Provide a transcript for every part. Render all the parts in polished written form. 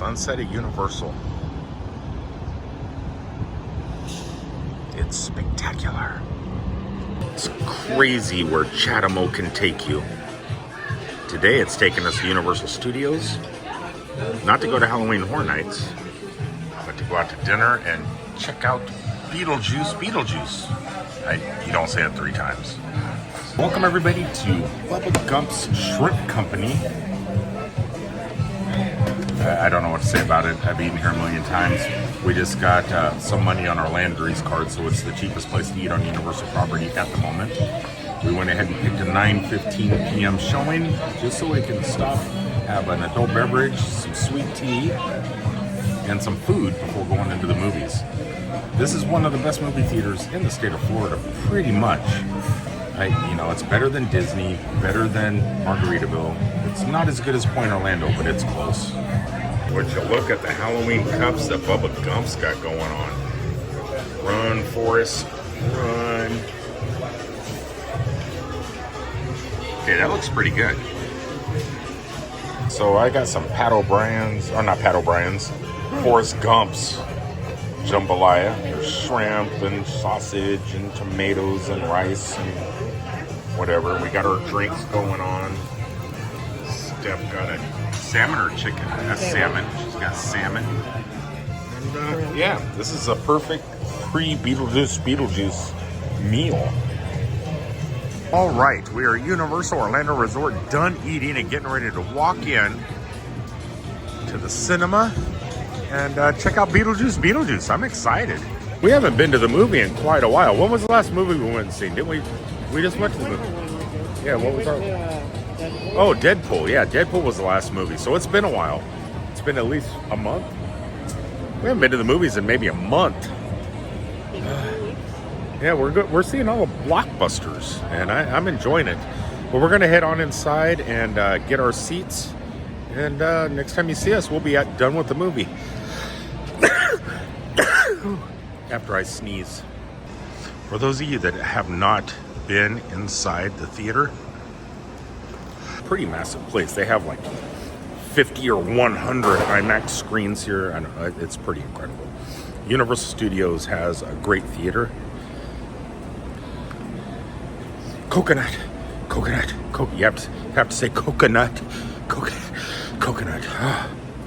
Sunset at Universal. It's spectacular. It's crazy where Chatamo can take you. Today it's taking us to Universal Studios, not to go to Halloween Horror Nights, but to go out to dinner and check out Beetlejuice. You don't say it 3 times. Welcome everybody to Bubba Gump's Shrimp Company. I don't know what to say about it. I've eaten here a million times. We just got some money on our Landry's card, so it's the cheapest place to eat on Universal property at the moment. We went ahead and picked a 9:15 p.m. showing just so we can stop, have an adult beverage, some sweet tea, and some food before going into the movies. This is one of the best movie theaters in the state of Florida, pretty much. It's better than Disney, better than Margaritaville. It's not as good as Point Orlando, but it's close. Would you look at the Halloween cups that Bubba Gump's got going on? Run, Forrest, run. Okay, that looks pretty good. So I got some Forrest Gump's jambalaya. There's shrimp and sausage and tomatoes and rice and whatever. We got our drinks going on. Steph got a salmon or chicken? A salmon. She's got salmon. And yeah, this is a perfect pre-Beetlejuice meal. All right, we are at Universal Orlando Resort, done eating and getting ready to walk in to the cinema and check out Beetlejuice. I'm excited. We haven't been to the movie in quite a while. When was the last movie we went and seen? Didn't we? We just went to the movie. Yeah, what was our... Oh, Deadpool. Yeah, Deadpool was the last movie. So it's been a while. It's been at least a month. We haven't been to the movies in maybe a month. Yeah, we're good. We're seeing all the blockbusters, and I'm enjoying it. But we're going to head on inside and get our seats. And next time you see us, we'll be done with the movie. After I sneeze. For those of you that have not been inside the theater, pretty massive place. They have like 50 or 100 IMAX screens here. I don't know, it's pretty incredible. Universal Studios has a great theater. Coconut. You have to say coconut. Coconut.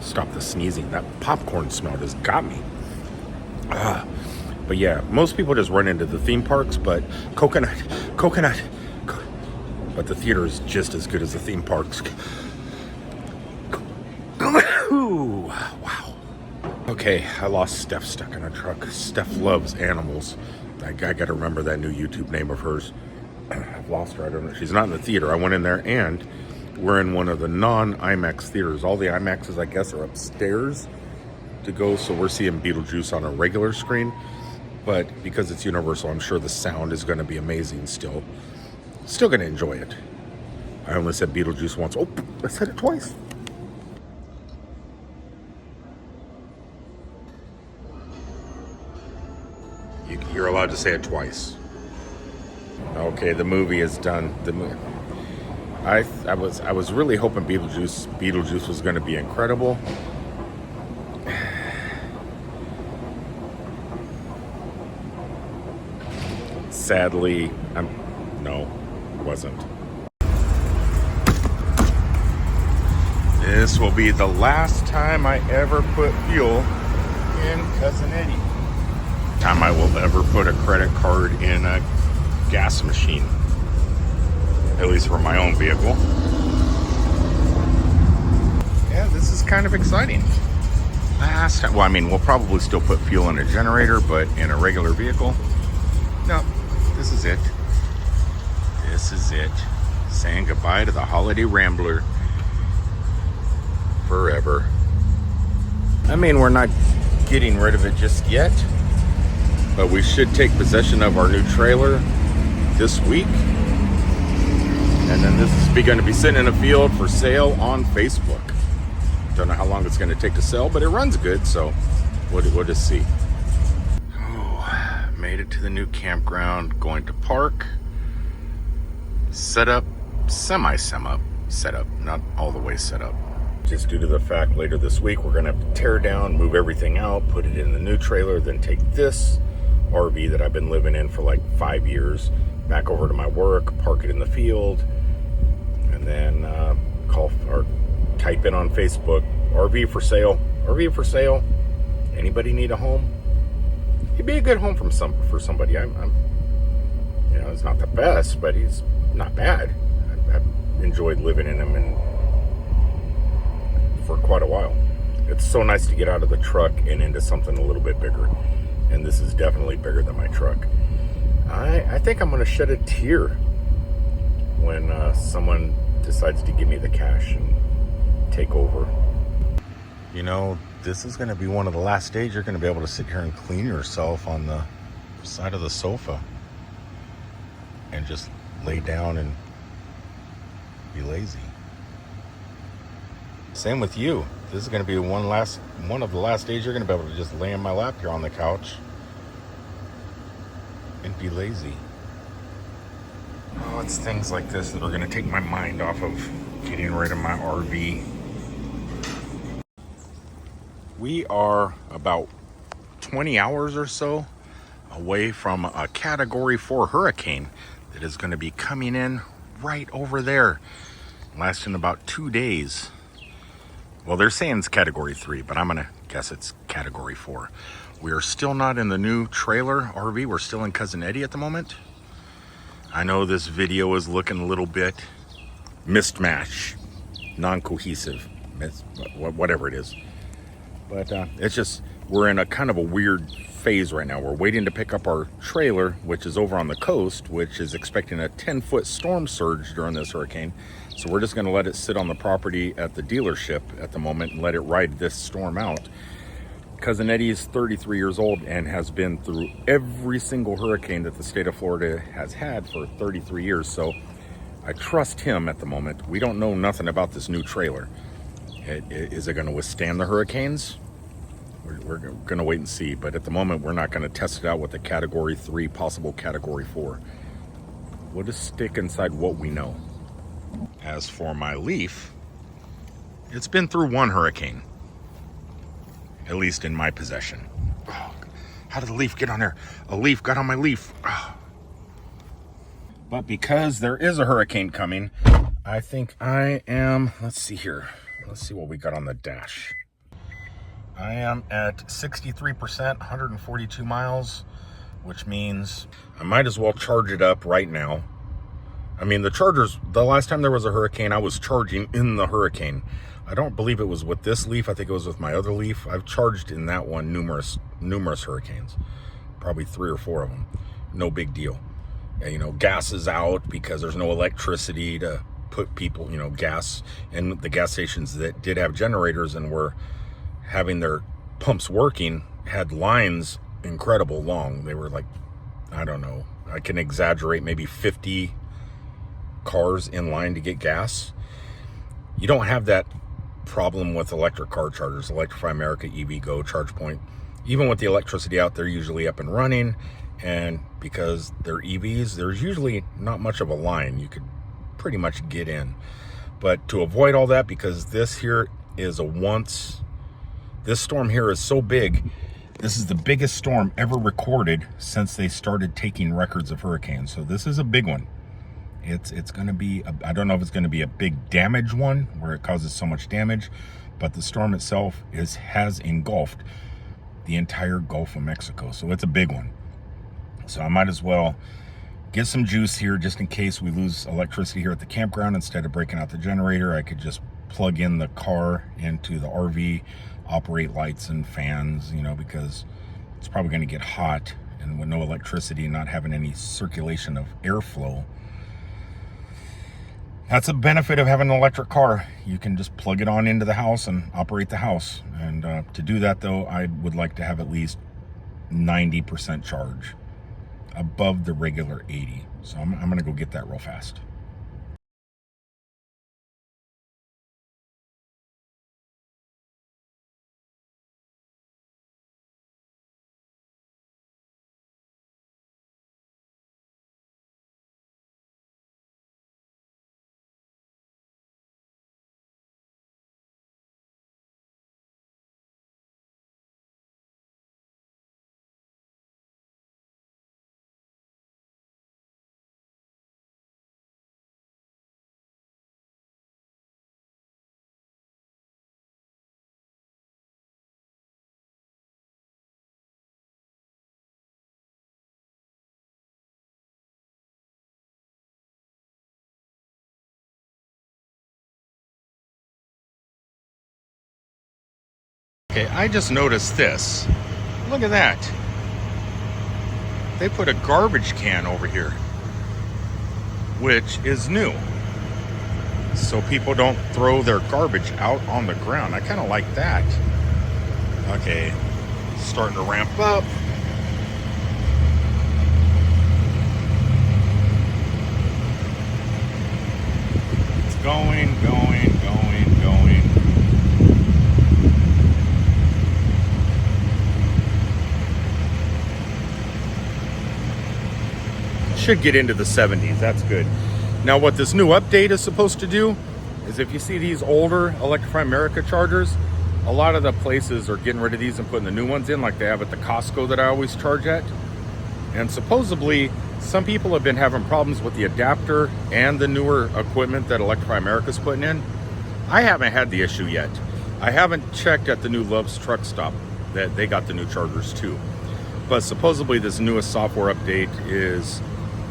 Stop the sneezing. That popcorn smell just got me. But yeah, most people just run into the theme parks, but coconut. But the theater is just as good as the theme parks. Ooh, wow. Okay, I lost Steph stuck in a truck. Steph loves animals. I gotta remember that new YouTube name of hers. I've lost her. I don't know. She's not in the theater. I went in there, and we're in one of the non-IMAX theaters. All the IMAXs, I guess, are upstairs to go. So we're seeing Beetlejuice on a regular screen. But because it's Universal, I'm sure the sound is going to be amazing still. Still going to enjoy it. I only said Beetlejuice once. Oh, I said it twice. You're allowed to say it twice. Okay, the movie is done. I was really hoping Beetlejuice was going to be incredible. Sadly, no, it wasn't. This will be the last time I ever put fuel in Cousin Eddie. Time I will ever put a credit card in a gas machine, at least for my own vehicle. Yeah, this is kind of exciting. Last time, well, I mean, we'll probably still put fuel in a generator, but in a regular vehicle, no. This is it. This is it. Saying goodbye to the Holiday Rambler forever. I mean, we're not getting rid of it just yet, but we should take possession of our new trailer this week. And then this is going to be sitting in a field for sale on Facebook. Don't know how long it's going to take to sell, but it runs good, so we'll just see. Made it to the new campground, going to park, set up, set up, not all the way set up. just due to the fact later this week we're going to tear down, move everything out, put it in the new trailer, then take this RV that I've been living in for like 5 years back over to my work, park it in the field, and then call or type in on Facebook, RV for sale, RV for sale. Anybody need a home? He'd be a good home for somebody. I'm you know, it's not the best, but he's not bad. I've enjoyed living in him and for quite a while. It's so nice to get out of the truck and into something a little bit bigger, and this is definitely bigger than my truck. I think I'm going to shed a tear when someone decides to give me the cash and take over. You know, this is going to be one of the last days you're going to be able to sit here and clean yourself on the side of the sofa and just lay down and be lazy. Same with you. This is going to be one of the last days you're going to be able to just lay in my lap here on the couch and be lazy. Oh, it's things like this that are going to take my mind off of getting rid of my RV. We are about 20 hours or so away from a Category 4 hurricane that is going to be coming in right over there, lasting about 2 days. Well, they're saying it's Category 3, but I'm going to guess it's Category 4. We are still not in the new trailer RV. We're still in Cousin Eddie at the moment. I know this video is looking a little bit mismatched, non-cohesive, whatever it is. But it's just, we're in a kind of a weird phase right now. We're waiting to pick up our trailer, which is over on the coast, which is expecting a 10-foot storm surge during this hurricane. So we're just going to let it sit on the property at the dealership at the moment and let it ride this storm out. Cousin Eddie is 33 years old and has been through every single hurricane that the state of Florida has had for 33 years. So I trust him at the moment. We don't know nothing about this new trailer. Is it going to withstand the hurricanes? We're going to wait and see. But at the moment, we're not going to test it out with a Category 3, possible Category 4. We'll just stick inside what we know. As for my Leaf, it's been through one hurricane, at least in my possession. Oh, how did the Leaf get on there? A leaf got on my Leaf. Oh. But because there is a hurricane coming, I think I am, let's see here. Let's see what we got on the dash. I am at 63%, 142 miles, which means I might as well charge it up right now. I mean, the chargers, the last time there was a hurricane, I was charging in the hurricane. I don't believe it was with this Leaf. I think it was with my other Leaf. I've charged in that one numerous hurricanes, probably 3 or 4 of them. No big deal. And, you know, gas is out because there's no electricity to put people, you know, gas. And the gas stations that did have generators and were having their pumps working had lines incredible long. They were like, I don't know, I can exaggerate, maybe 50 cars in line to get gas. You don't have that problem with electric car chargers, Electrify America, EV Go, ChargePoint. Even with the electricity out, they're usually up and running, and because they're EVs, there's usually not much of a line. You could pretty much get in. But to avoid all that, because this here is this storm here is so big, this is the biggest storm ever recorded since they started taking records of hurricanes. So this is a big one. It's going to be, I don't know if it's going to be a big damage one where it causes so much damage, but the storm itself has engulfed the entire Gulf of Mexico. So it's a big one. So I might as well get some juice here just in case we lose electricity here at the campground. Instead of breaking out the generator, I could just plug in the car into the RV, operate lights and fans, you know, because it's probably going to get hot, and with no electricity and not having any circulation of airflow, that's a benefit of having an electric car. You can just plug it on into the house and operate the house. And to do that, though, I would like to have at least 90% charge above the regular 80. So I'm going to go get that real fast. Okay, I just noticed this. Look at that. They put a garbage can over here, which is new. So people don't throw their garbage out on the ground. I kind of like that. Okay, starting to ramp up. It's going. Should get into the 70s. That's good. Now, what this new update is supposed to do is, if you see these older Electrify America chargers, a lot of the places are getting rid of these and putting the new ones in, like they have at the Costco that I always charge at. And supposedly, some people have been having problems with the adapter and the newer equipment that Electrify America's putting in. I haven't had the issue yet. I haven't checked at the new Love's truck stop that they got the new chargers too. But supposedly this newest software update is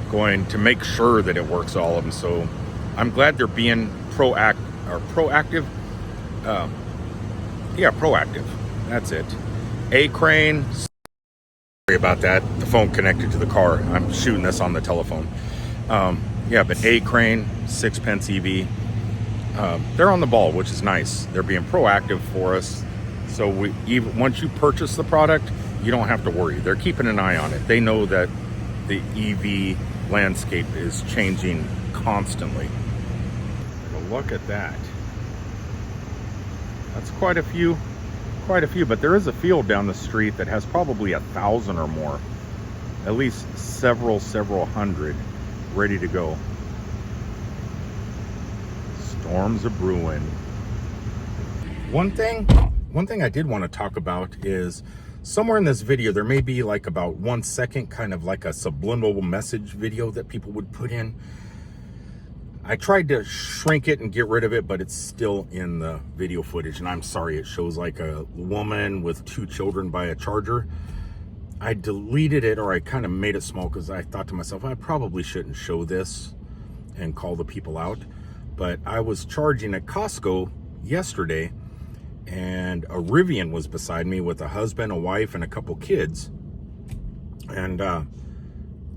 going to make sure that it works, all of them. So I'm glad they're being proactive. Proactive. That's it. A crane. Sorry about that. The phone connected to the car. I'm shooting this on the telephone. But A crane, 6-pence EV. They're on the ball, which is nice. They're being proactive for us. So even once you purchase the product, you don't have to worry. They're keeping an eye on it. They know that the EV landscape is changing constantly. But look at that. That's quite a few, but there is a field down the street that has probably 1,000 or more, at least several hundred ready to go. Storms are brewing. One thing I did want to talk about is, somewhere in this video, there may be like about 1 second, kind of like a subliminal message video that people would put in. I tried to shrink it and get rid of it, but it's still in the video footage. And I'm sorry, it shows like a woman with 2 children by a charger. I deleted it, or I kind of made it small, because I thought to myself, I probably shouldn't show this and call the people out. But I was charging at Costco yesterday, and a Rivian was beside me with a husband, a wife, and a couple kids. And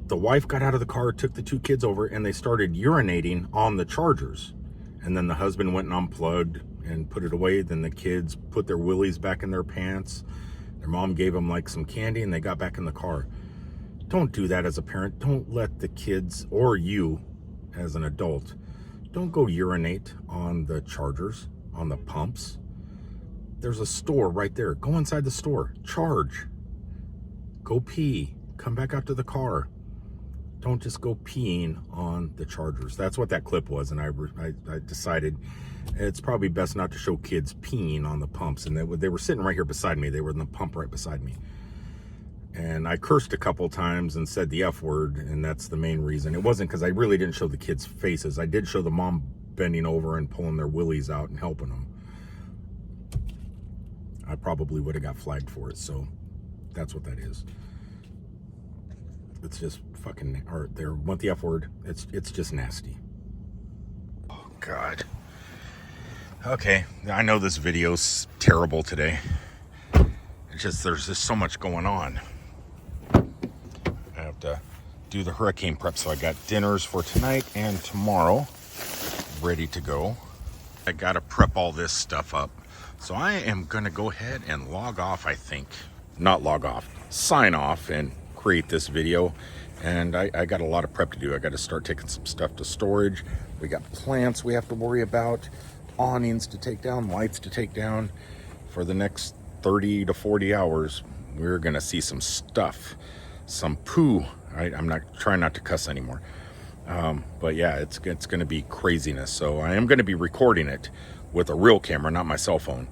the wife got out of the car, took the 2 kids over, and they started urinating on the chargers. And then the husband went and unplugged and put it away. Then the kids put their willies back in their pants. Their mom gave them like some candy, and they got back in the car. Don't do that as a parent. Don't let the kids, or you as an adult, don't go urinate on the chargers, on the pumps. There's a store right there. Go inside the store, charge, go pee, come back out to the car. Don't just go peeing on the chargers. That's what that clip was, and I decided it's probably best not to show kids peeing on the pumps. And they were sitting right here beside me. They were in the pump right beside me. And I cursed a couple times and said the F word, and that's the main reason. It wasn't because I really didn't show the kids' faces. I did show the mom bending over and pulling their willies out and helping them. I probably would have got flagged for it, so that's what that is. It's just fucking, or they want the F word. It's just nasty. Oh God. Okay, I know this video's terrible today. It's just, there's just so much going on. I have to do the hurricane prep, so I got dinners for tonight and tomorrow ready to go. I gotta prep all this stuff up. So I am gonna go ahead and log off, I think. Not log off, sign off and create this video. And I got a lot of prep to do. I gotta start taking some stuff to storage. We got plants we have to worry about, awnings to take down, lights to take down. For the next 30 to 40 hours, we're gonna see some stuff, some poo. I'm not trying not to cuss anymore. But yeah, it's gonna be craziness. So I am gonna be recording it with a real camera, not my cell phone.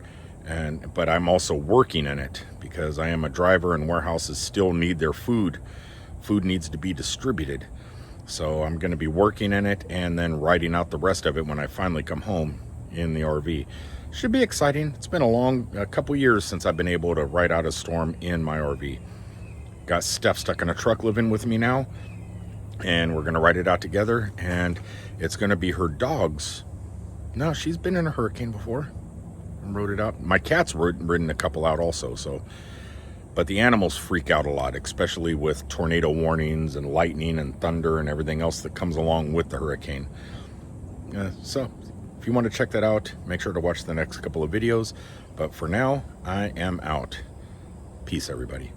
But I'm also working in it because I am a driver, and warehouses still need their food. Food needs to be distributed. So I'm gonna be working in it and then writing out the rest of it when I finally come home in the RV. Should be exciting. It's been a couple years since I've been able to ride out a storm in my RV. Got Steph stuck in a truck living with me now, and we're gonna ride it out together, and it's gonna be her dog's. No, she's been in a hurricane before. rode it out. My cat's ridden a couple out also. So, but the animals freak out a lot, especially with tornado warnings and lightning and thunder and everything else that comes along with the hurricane. So, if you want to check that out, make sure to watch the next couple of videos. But for now, I am out. Peace, everybody.